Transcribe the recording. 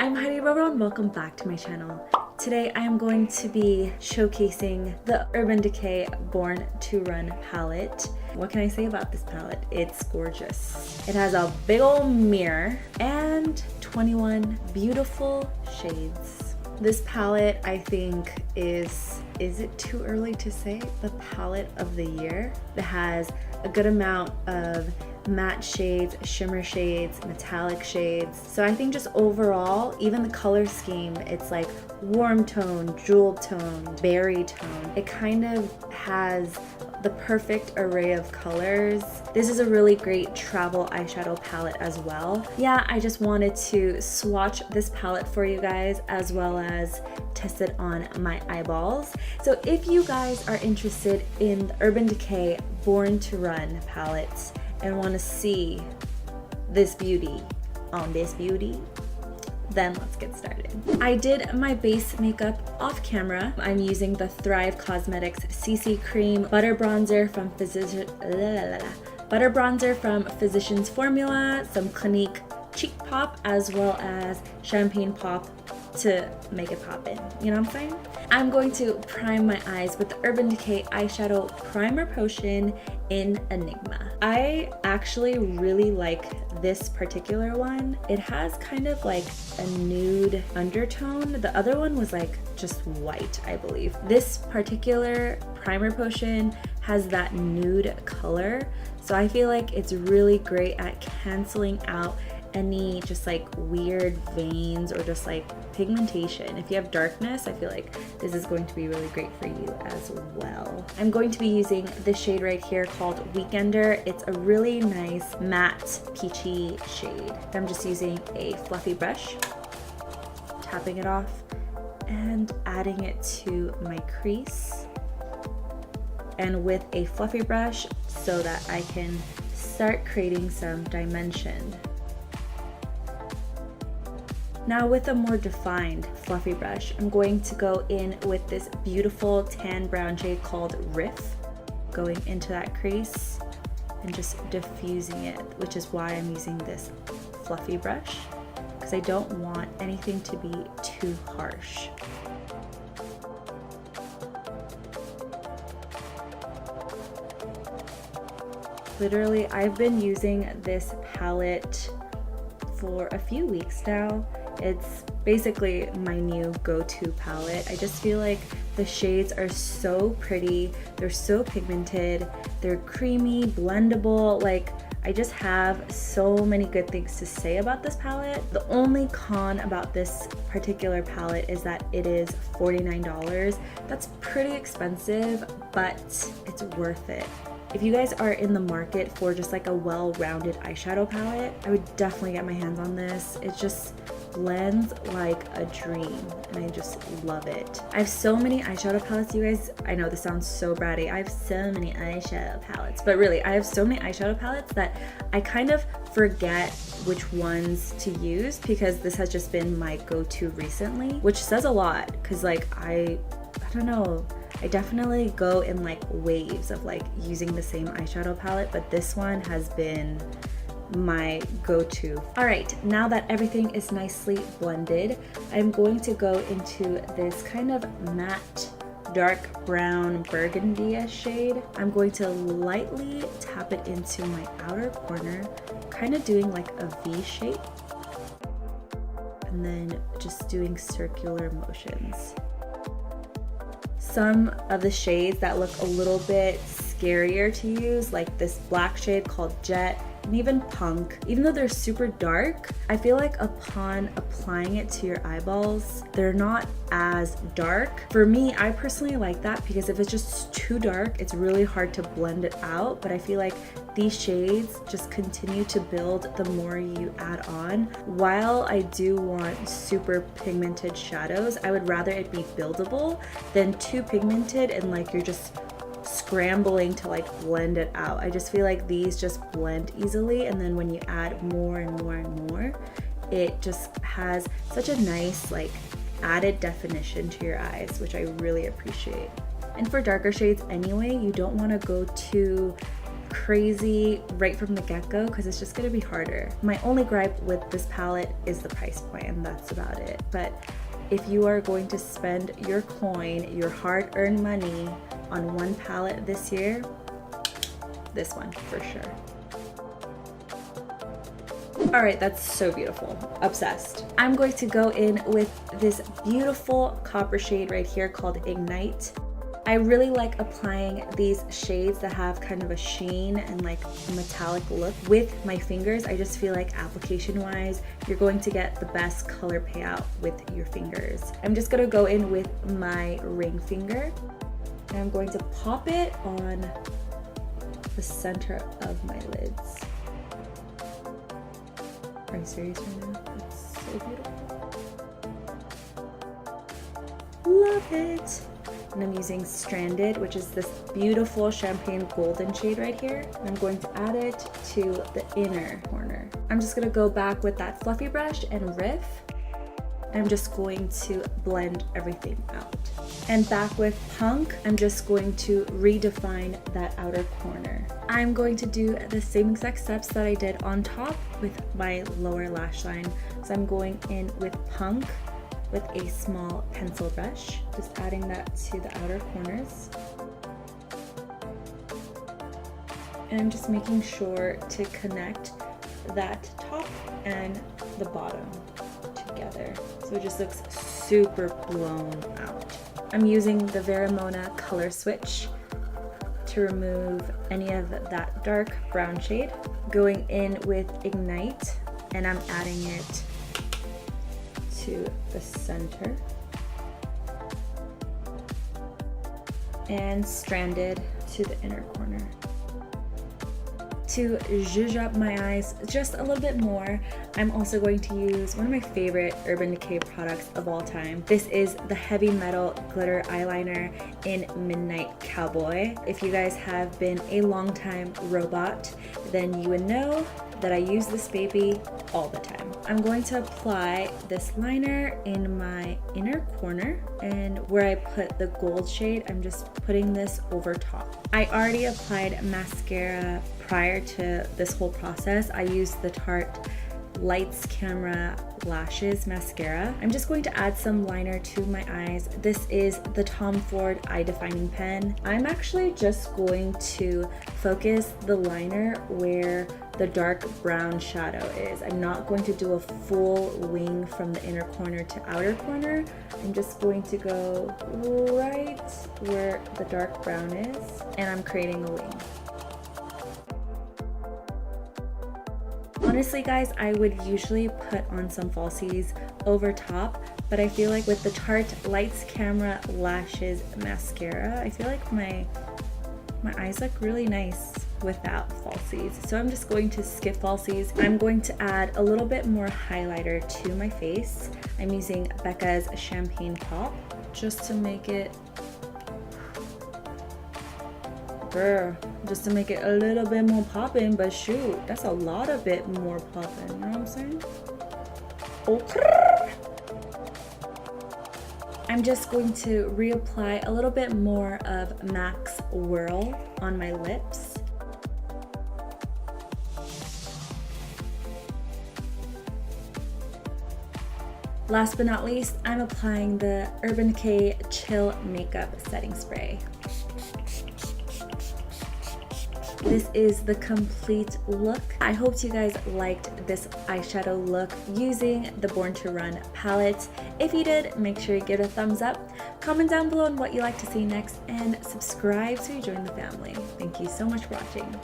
I'm heidiroro and welcome back to my channel. Today I am going to be showcasing the Urban Decay Born to Run palette. What can I say about this palette? It's gorgeous. It has a big old mirror and 21 beautiful shades. This palette I think is it too early to say the palette of the year? It has a good amount of matte shades, shimmer shades, metallic shades. So I think just overall, even the color scheme, it's like warm tone, jewel tone, berry tone. It kind of has the perfect array of colors. This is a really great travel eyeshadow palette as well. Yeah, I just wanted to swatch this palette for you guys as well as test it on my eyeballs. So if you guys are interested in the Urban Decay Born to Run palettes and want to see this beauty on this beauty, then let's get started. I did my base makeup off camera. I'm using the Thrive Causemetics CC Cream Butter Bronzer from Physicians Formula, some Clinique Cheek Pop, as well as Champagne Pop to make it pop in. You know what I'm saying? I'm going to prime my eyes with the Urban Decay Eyeshadow Primer Potion in Enigma. I actually really like this particular one. It has kind of like a nude undertone. The other one was like just white, I believe. This particular primer potion has that nude color. So I feel like it's really great at canceling out any just like weird veins or just like pigmentation. If you have darkness, I feel like this is going to be really great for you as well. I'm going to be using this shade right here called Weekender. It's a really nice matte peachy shade. I'm just using a fluffy brush, tapping it off and adding it to my crease, and with a fluffy brush so that I can start creating some dimension. Now with a more defined fluffy brush, I'm going to go in with this beautiful tan brown shade called Riff, going into that crease and just diffusing it, which is why I'm using this fluffy brush, because I don't want anything to be too harsh. Literally, I've been using this palette for a few weeks now. It's basically my new go-to palette. I just feel like the shades are so pretty, they're so pigmented, they're creamy, blendable. Like, I just have so many good things to say about this palette. The only con about this particular palette is that it is $49. That's pretty expensive, but it's worth it. If you guys are in the market for just like a well-rounded eyeshadow palette, I would definitely get my hands on this. It just blends like a dream and I just love it. I have so many eyeshadow palettes, you guys. I know this sounds so bratty. I have so many eyeshadow palettes, but really I have so many eyeshadow palettes that I kind of forget which ones to use, because this has just been my go-to recently, which says a lot, because like I don't know, I definitely go in like waves of like using the same eyeshadow palette, but this one has been my go-to. All right, now that everything is nicely blended, I'm going to go into this kind of matte dark brown burgundy shade. I'm going to lightly tap it into my outer corner, kind of doing like a V shape, and then just doing circular motions. Some of the shades that look a little bit scarier to use, like this black shade called Jet, and even Punk, even though they're super dark, I feel like upon applying it to your eyeballs, they're not as dark. For me, I personally like that, because if it's just too dark, it's really hard to blend it out. But I feel like these shades just continue to build the more you add on. While I do want super pigmented shadows, I would rather it be buildable than too pigmented and like you're just scrambling to like blend it out. I just feel like these just blend easily, and then when you add more and more and more, it just has such a nice like added definition to your eyes, which I really appreciate. And for darker shades anyway, you don't want to go too crazy right from the get-go because it's just gonna be harder. My only gripe with this palette is the price point, and that's about it. But if you are going to spend your coin, your hard-earned money on one palette this year, this one for sure. All right, that's so beautiful. Obsessed. I'm going to go in with this beautiful copper shade right here called Ignite. I really like applying these shades that have kind of a sheen and like a metallic look with my fingers. I just feel like application-wise, you're going to get the best color payout with your fingers. I'm just gonna go in with my ring finger, and I'm going to pop it on the center of my lids. Are you serious right now? It's so beautiful. Love it. And I'm using Stranded, which is this beautiful champagne golden shade right here. And I'm going to add it to the inner corner. I'm just gonna go back with that fluffy brush and riff. I'm just going to blend everything out. And back with Punk, I'm just going to redefine that outer corner. I'm going to do the same exact steps that I did on top with my lower lash line. So I'm going in with Punk with a small pencil brush, just adding that to the outer corners. And I'm just making sure to connect that top and the bottom together. So it just looks super blown out. I'm using the Veramona color switch to remove any of that dark brown shade. Going in with Ignite, and I'm adding it to the center. And Stranded to the inner corner. To zhuzh up my eyes just a little bit more, I'm also going to use one of my favorite Urban Decay products of all time. This is the Heavy Metal Glitter Eyeliner in Midnight Cowboy. If you guys have been a longtime robot, then you would know that I use this baby all the time. I'm going to apply this liner in my inner corner, and where I put the gold shade, I'm just putting this over top. I already applied mascara prior to this whole process. I used the Tarte Lights Camera Lashes mascara. I'm just going to add some liner to my eyes. This is the Tom Ford Eye Defining Pen. I'm actually just going to focus the liner where the dark brown shadow is. I'm not going to do a full wing from the inner corner to outer corner. I'm just going to go right where the dark brown is, and I'm creating a wing. Honestly guys, I would usually put on some falsies over top, but I feel like with the Tarte Lights Camera Lashes mascara, I feel like my eyes look really nice without falsies. So I'm just going to skip falsies. I'm going to add a little bit more highlighter to my face. I'm using Becca's Champagne Pop just to make it just to make it a little bit more poppin', but shoot, that's a lot of bit more poppin', you know what I'm saying? Okay. I'm just going to reapply a little bit more of MAC's Whirl on my lips. Last but not least, I'm applying the Urban Decay Chill Makeup Setting Spray. This is the complete look. I hope you guys liked this eyeshadow look using the Born to Run palette. If you did, make sure you give it a thumbs up. Comment down below on what you like to see next, and subscribe so you join the family. Thank you so much for watching.